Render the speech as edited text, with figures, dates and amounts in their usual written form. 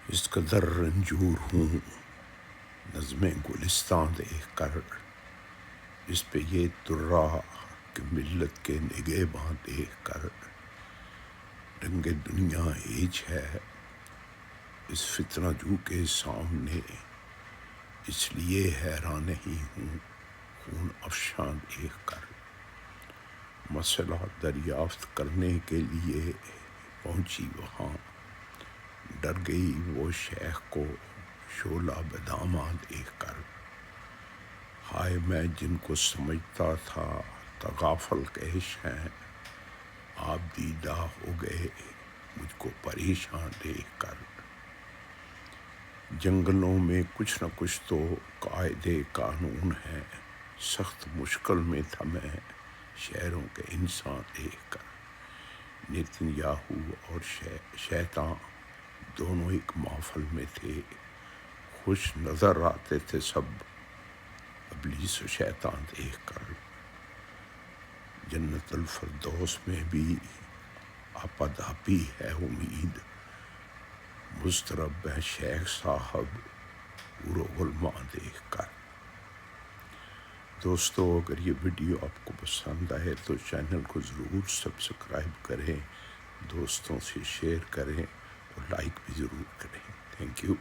اس قدر رنجور ہوں نظم گلستان دیکھ کر، اس پہ یہ درا کہ ملت کے نگہباں دیکھ کر، رنگ دنیا ہیج ہے اس فتنہ جو کے سامنے، اس لیے حیران نہیں ہوں خون افشاں دیکھ کر۔ مسئلہ دریافت کرنے کے لیے پہنچی وہاں، ڈر گئی وہ شیخ کو شعلہ بداماں دیکھ کر۔ ہائے میں جن کو سمجھتا تھا تغافل کش ہیں، آپ دیدہ ہو گئے مجھ کو پریشاں دیکھ کر۔ جنگلوں میں کچھ نہ کچھ تو قاعدے قانون ہے، سخت مشکل میں تھا میں شہروں کے انسان دیکھ کر۔ نیتن یاہو اور شیطان دونوں ایک محفل میں تھے، خوش نظر آتے تھے سب ابلیس و شیطان دیکھ کر۔ جنت الفردوس میں بھی آپاداپی ہے امید، مضطرب ہے شیخ صاحب حور و غلماں دیکھ کر۔ دوستو، اگر یہ ویڈیو آپ کو پسند آئے تو چینل کو ضرور سبسکرائب کریں، دوستوں سے شیئر کریں اور لائک بھی ضرور کریں۔ Thank you.